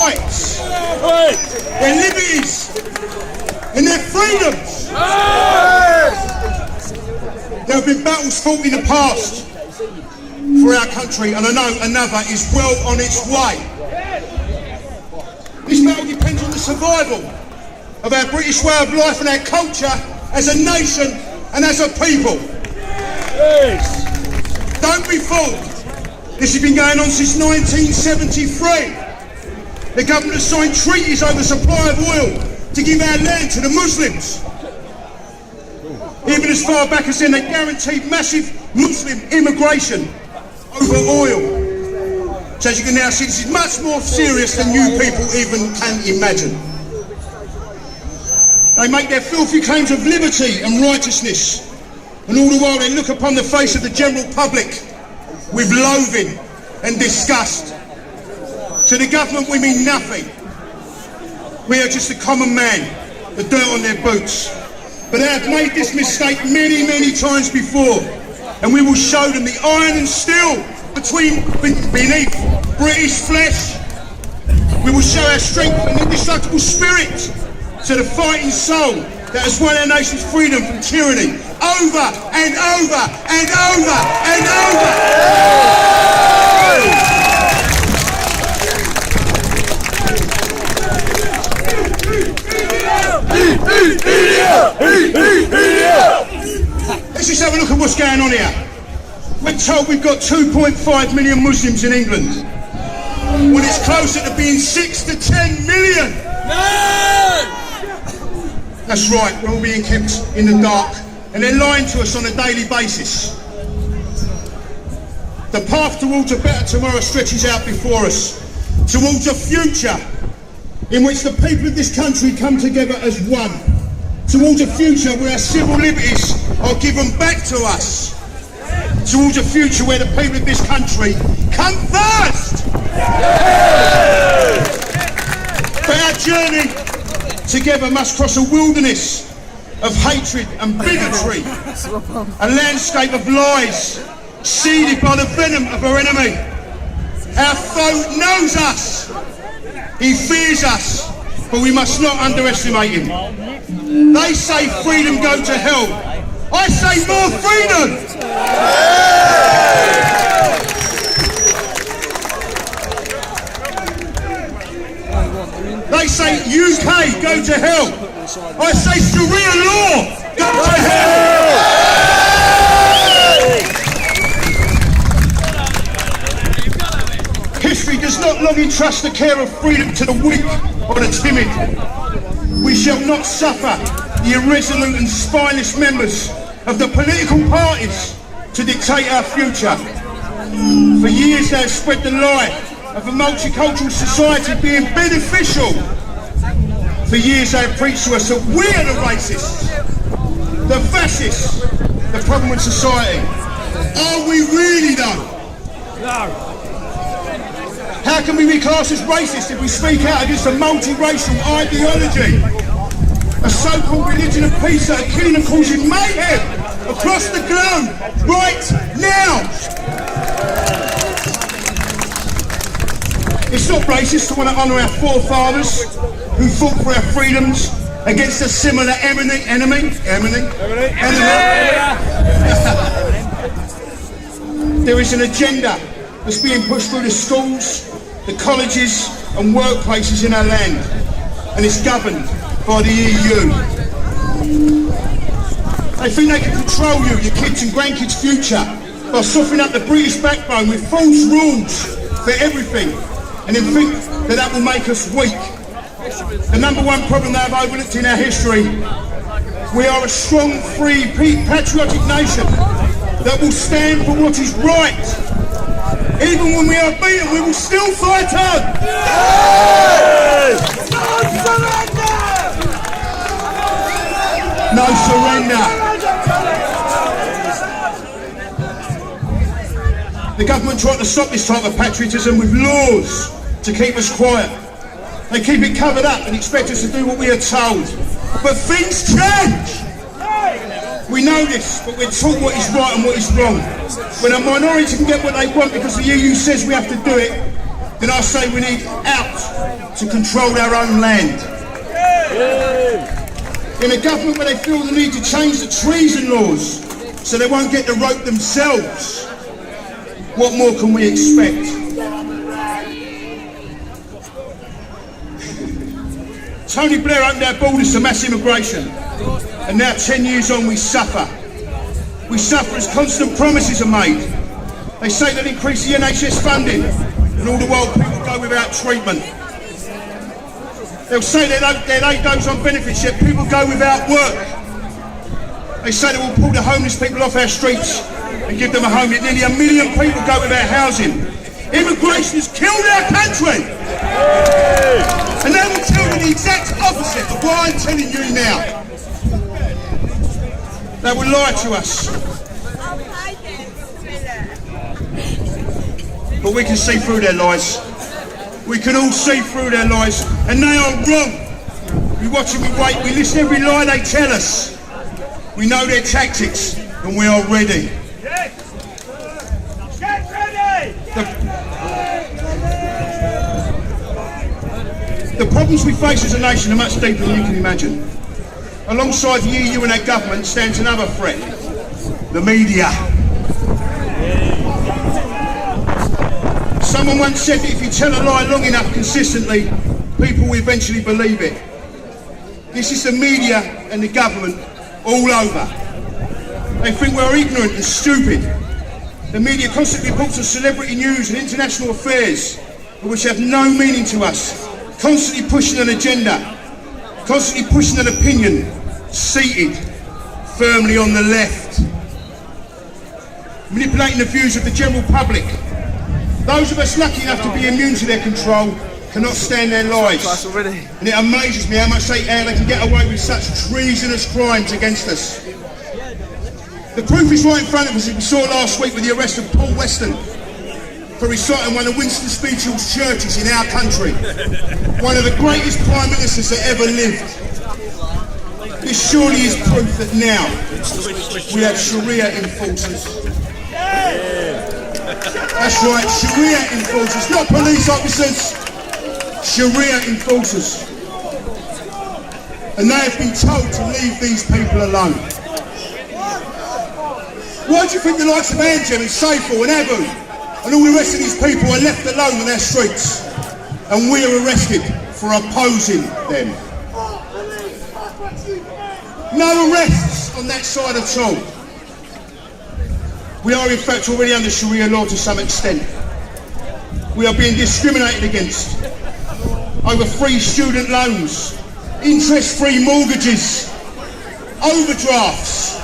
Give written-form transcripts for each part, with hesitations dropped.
rights, their liberties, and their freedoms. There have been battles fought in the past for our country, and I know another is well on its way. This battle depends on the survival of our British way of life and our culture as a nation and as a people. Don't be fooled. This has been going on since 1973. The government has signed treaties over the supply of oil to give our land to the Muslims. Even as far back as then, they guaranteed massive Muslim immigration over oil. So as you can now see, this is much more serious than you people even can imagine. They make their filthy claims of liberty and righteousness, and all the while they look upon the face of the general public with loathing and disgust. To the government we mean nothing. We are just a common man, the dirt on their boots. But they have made this mistake many, many times before, and we will show them the iron and steel beneath British flesh. We will show our strength and indestructible spirit to the fighting soul that has won our nation's freedom from tyranny over and over and over and over. Let's just have a look at what's going on here. We're told we've got 2.5 million Muslims in England, when it's closer to being 6 to 10 million. That's right, we're all being kept in the dark, and they're lying to us on a daily basis. The path towards a better tomorrow stretches out before us, towards a future in which the people of this country come together as one, towards a future where our civil liberties are given back to us, towards a future where the people of this country come first. But our journey together must cross a wilderness of hatred and bigotry, a landscape of lies seeded by the venom of our enemy. Our foe knows us, he fears us, but we must not underestimate him. They say freedom go to hell. I say more freedom! They say UK go to hell. I say Sharia law go to hell! History does not long entrust the care of freedom to the weak or the timid. We shall not suffer the irresolute and spineless members of the political parties to dictate our future. For years they have spread the lie of a multicultural society being beneficial. For years they have preached to us that we are the racists, the fascists, the problem with society. Are we really though? No. How can we be classed as racist if we speak out against a multiracial ideology? A so-called religion of peace that are killing and causing mayhem across the globe right now. It's not racist to want to honour our forefathers who fought for our freedoms against a similar enemy. There is an agenda that's being pushed through the schools, the colleges and workplaces in our land, and it's governed by the EU. They think they can control you, your kids and grandkids' future by softening up the British backbone with false rules for everything, and then think that that will make us weak. The number one problem they have overlooked in our history, we are a strong, free, patriotic nation that will stand for what is right. Even when we are beaten, we will still fight on. No surrender. The government tried to stop this type of patriotism with laws to keep us quiet. They keep it covered up and expect us to do what we are told. But things change. We know this, but we're taught what is right and what is wrong. When a minority can get what they want because the EU says we have to do it, then I say we need out to control our own land. In a government where they feel the need to change the treason laws so they won't get the rope themselves, what more can we expect? Tony Blair opened our borders to mass immigration, and now 10 years on we suffer. We suffer as constant promises are made. They say they'll increase the NHS funding, and all the while people go without treatment. They'll say their aid goes on benefits, yet people go without work. They say they will pull the homeless people off our streets and give them a home, yet nearly 1 million people go without housing. Immigration has killed our country. And they will tell you the exact opposite of what I'm telling you now. They will lie to us. But we can see through their lies. We can all see through their lies, and they are wrong. We watch and we wait, we listen to every lie they tell us. We know their tactics, and we are ready. Get ready! The problems we face as a nation are much deeper than you can imagine. Alongside the EU and our government stands another threat, the media. Someone once said that if you tell a lie long enough consistently, people will eventually believe it. This is the media and the government all over. They think we're ignorant and stupid. The media constantly reports on celebrity news and international affairs which have no meaning to us, constantly pushing an agenda, constantly pushing an opinion, seated firmly on the left, manipulating the views of the general public. Those of us lucky enough to be immune to their control cannot stand their lies. And it amazes me how they can get away with such treasonous crimes against us. The proof is right in front of us, as we saw last week with the arrest of Paul Weston for reciting one of Winston Churchill's churches in our country. One of the greatest prime ministers that ever lived. This surely is proof that now we have Sharia enforcers. That's right, Sharia enforcers, not police officers. Sharia enforcers. And they have been told to leave these people alone. Why do you think the likes of Anjem and Saiful and Abu and all the rest of these people are left alone on their streets and we are arrested for opposing them? No arrests on that side at all. We are in fact already under Sharia law to some extent. We are being discriminated against over free student loans, interest-free mortgages, overdrafts,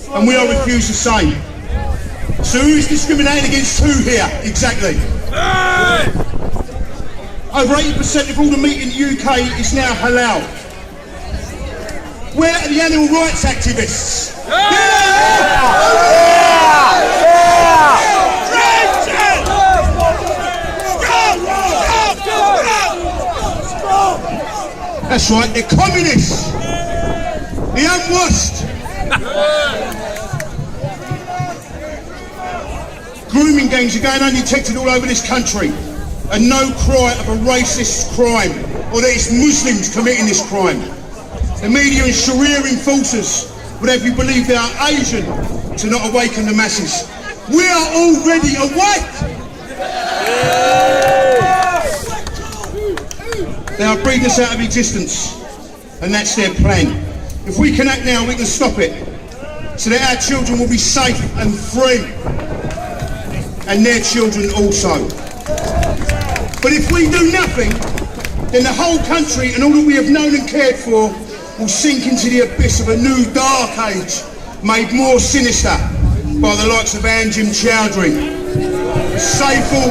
and we are refused the same. So who is discriminating against who here, exactly? Over 80% of all the meat in the UK is now halal. Where are the animal rights activists? That's right, the communists, the unwashed. Grooming gangs are going undetected all over this country, and no cry of a racist crime, or that it's Muslims committing this crime. The media and Sharia enforcers would have you believe they are Asian to not awaken the masses. We are already awake! They are breeding us out of existence, and that's their plan. If we can act now, we can stop it, so that our children will be safe and free, and their children also. But if we do nothing, then the whole country and all that we have known and cared for will sink into the abyss of a new dark age, made more sinister by the likes of Anjem Chowdhury, Saiful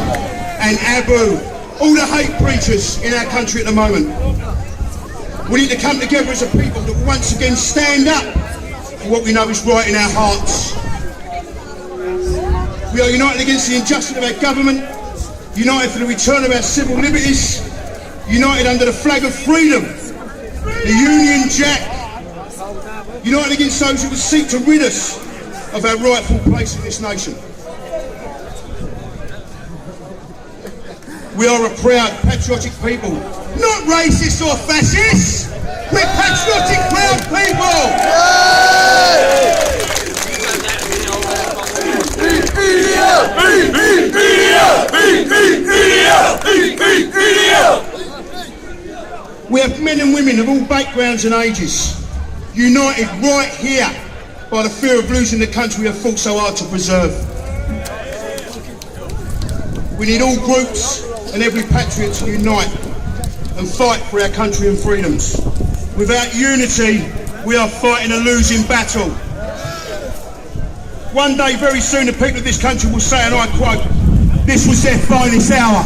and Abu, all the hate preachers in our country at the moment. We need to come together as a people that will once again stand up for what we know is right in our hearts. We are united against the injustice of our government, united for the return of our civil liberties, united under the flag of freedom, the Union Jack, united against those who would seek to rid us of our rightful place in this nation. We are a proud, patriotic people. Not racist or fascist! We're patriotic, proud people! We have men and women of all backgrounds and ages, united right here by the fear of losing the country we have fought so hard to preserve. We need all groups and every patriot to unite and fight for our country and freedoms. Without unity, we are fighting a losing battle. One day, very soon, the people of this country will say, and I quote, "This was their finest hour."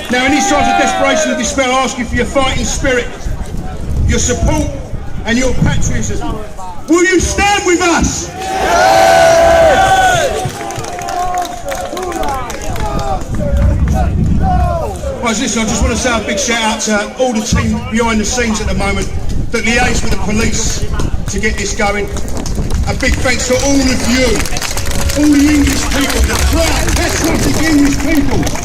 Now, in these times of desperation and despair, I ask you for your fighting spirit, your support, and your patriotism. Will you stand with us? Right, listen, I just want to say a big shout out to all the team behind the scenes at the moment that liaise with the police to get this going. A big thanks to all of you, all the English people, the proud, patriotic English people